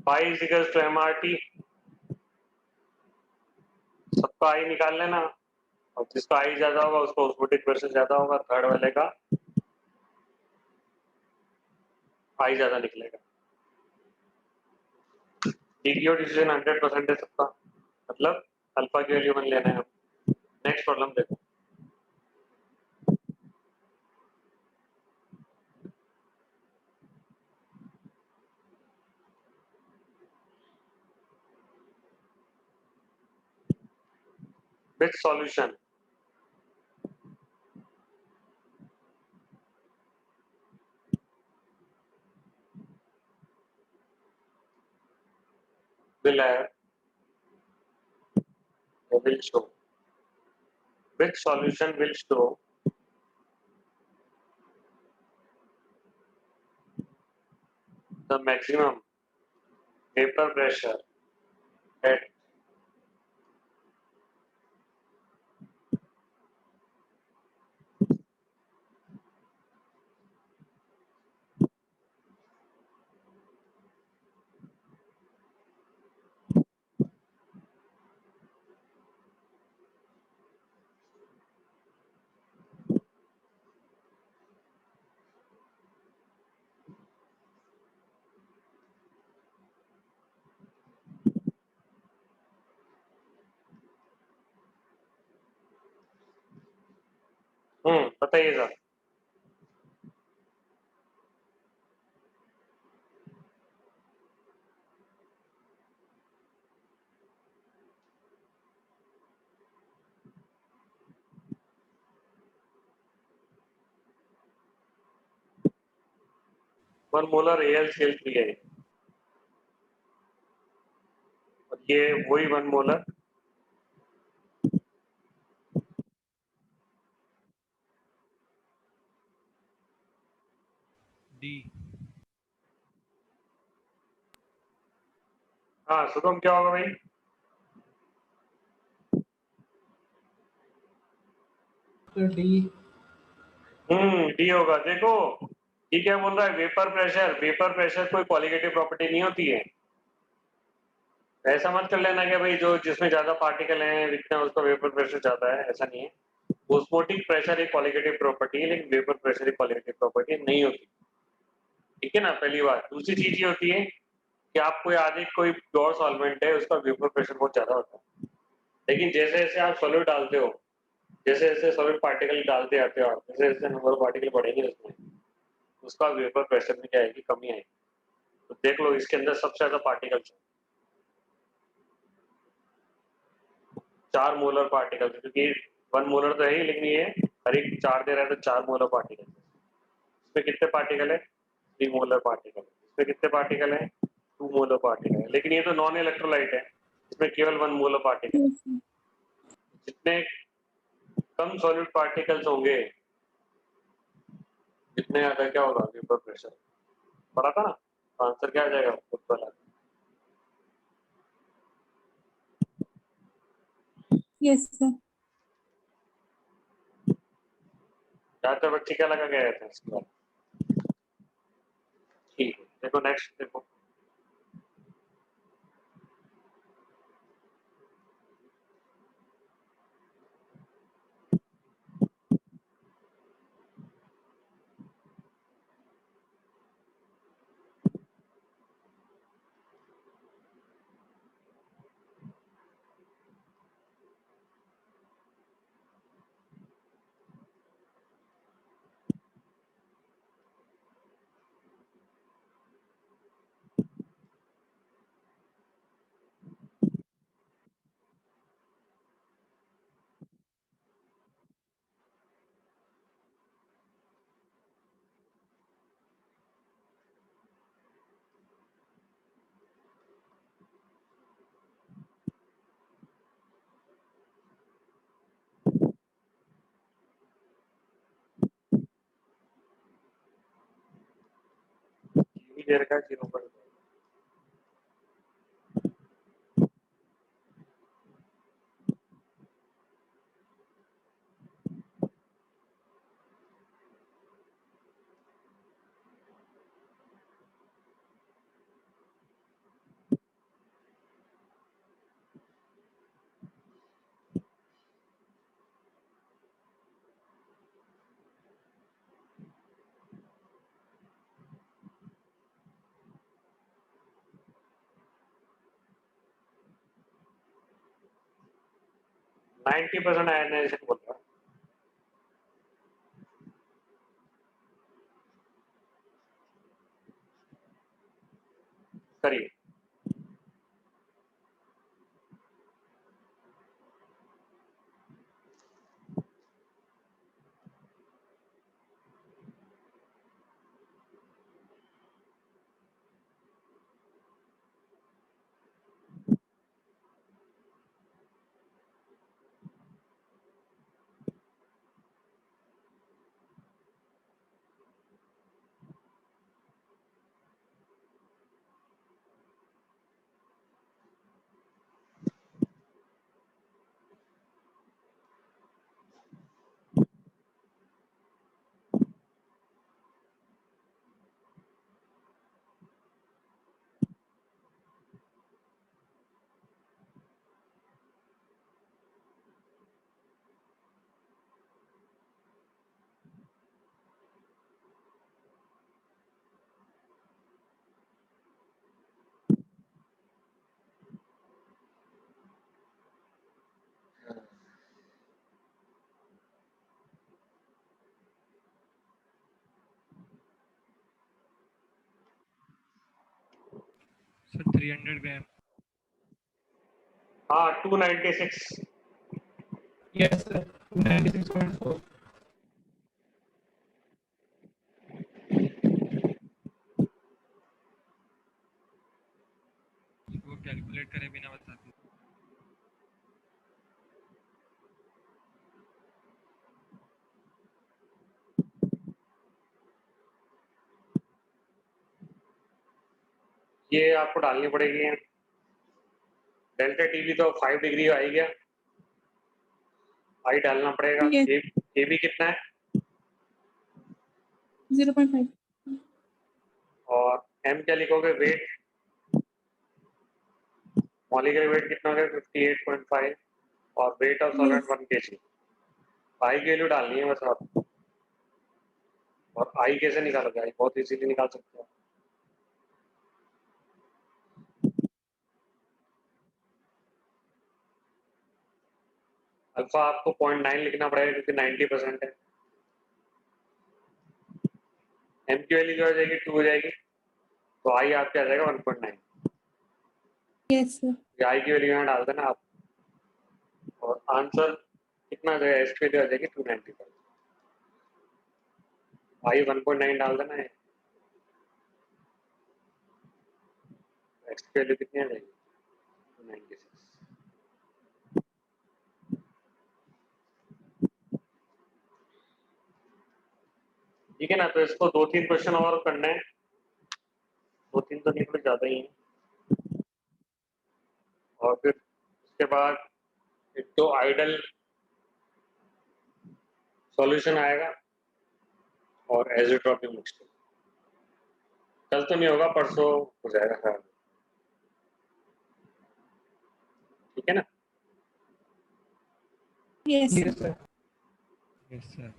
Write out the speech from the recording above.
Pi equals to MRT, सबका आई निकाल लेना और जिसका आई ज्यादा होगा उसका ऑस्मोटिक प्रेशर ज्यादा होगा, थर्ड वाले का आई ज्यादा निकलेगा। DQ डिसीजन 100% है सबका, मतलब अल्फा की वैल्यू 1 लेना है। नेक्स्ट प्रॉब्लम देखो। Which solution will have, will show, which solution will show the maximum vapor pressure at बताइए सर। वन मोलर AlCl3 है और ये वही वन मोलर डी। हाँ शुभम क्या होगा भाई? डी। डी होगा। देखो ये क्या बोल रहा है, वेपर प्रेशर कोई क्वालिटेटिव प्रॉपर्टी नहीं होती है। ऐसा मत कर लेना कि भाई जो जिसमें ज्यादा पार्टिकल हैं लिखना उसका वेपर प्रेशर ज्यादा है, ऐसा नहीं है। ऑस्मोटिक प्रेशर एक क्वालिटेटिव प्रॉपर्टी है, लेकिन वेपर प्रेशर एक क्वालिटेटिव प्रॉपर्टी नहीं होती। ठीक है ना, पहली बात। दूसरी चीज ये होती है कि आप कोई आगे कोई प्योर सॉल्वेंट है उसका वेपर प्रेशर बहुत ज्यादा होता है, लेकिन जैसे जैसे आप सॉलिड डालते हो, जैसे जैसे सॉलिड पार्टिकल डालते आते हो आप, जैसे जैसे नंबर ऑफ पार्टिकल बढ़ेंगे उसमें उसका वेपर प्रेशर में क्या आएगी, कमी आएगी। तो देख लो इसके अंदर सबसे ज्यादा पार्टिकल्स 4 मोलर पार्टिकल, क्योंकि 1 मोलर तो है ही, लेकिन ये हर एक 4 दे रहा है तो 4 मोलर पार्टिकल। इसमें कितने पार्टिकल है? 3 मोलर पार्टिकल। इसमें कितने पार्टिकल है? 2 मोलर पार्टिकल है। लेकिन ये तो नॉन इलेक्ट्रोलाइट है, इसमें केवल 1 मोलर पार्टिकल। जितने कम सॉलिड पार्टिकल्स होंगे जितने ज्यादा क्या होगा वेपर प्रेशर। पढ़ा था ना, तो आंसर क्या आ जाएगा खुद वाला। Yes sir. ज्यादातर बच्चे क्या लगा गए थे इसके बाद। ठीक है, देखो नेक्स्ट देखो। दे रखा है 0.5। 90% आयनाइजेशन बोल रहा है। करिए। सर 300 ग्राम। हाँ 296। Yes, sir. 296.4. वो कैलकुलेट करे बिना बताते। ये आपको डालनी पड़ेगी। डेल्टा टी भी तो 5 डिग्री आ ही गया। आई डालना पड़ेगा। Yes. ए भी कितना है 0.5. और एम क्या लिखोगे वेट, मॉलिक्यूलर वेट कितना हो गया 58.5 और वेट ऑफ सॉल्वेंट 1 kg। आई की वैल्यू डालनी है बस आप। और आई कैसे निकालोगे? आई बहुत इजीली निकाल सकते हो। अल्फा आपको 0.9 लिखना पड़ेगा क्योंकि 90% है। एम की वैल्यू क्या हो जाएगी 2 हो जाएगी तो आई आपके आ जाएगा 1.9। Yes, sir. ये आई की वैल्यू यहाँ डाल देना आप और आंसर कितना आ जाएगा? एस की वैल्यू आ जाएगी 295। आई 1.9 डाल देना है। एक्स की वैल्यू कितनी आ जाएगी 296। ठीक है ना। तो इसको 2-3 क्वेश्चन और करने हैं। 2-3 तो नहीं, थोड़े ज्यादा ही हैं। और फिर उसके बाद एक तो आइडल सॉल्यूशन आएगा और एज़ोट्रॉपिक मिक्सचर। कल तो नहीं होगा, परसों हो जाएगा खराब। ठीक है ना। Yes, sir. Yes, sir. Yes sir.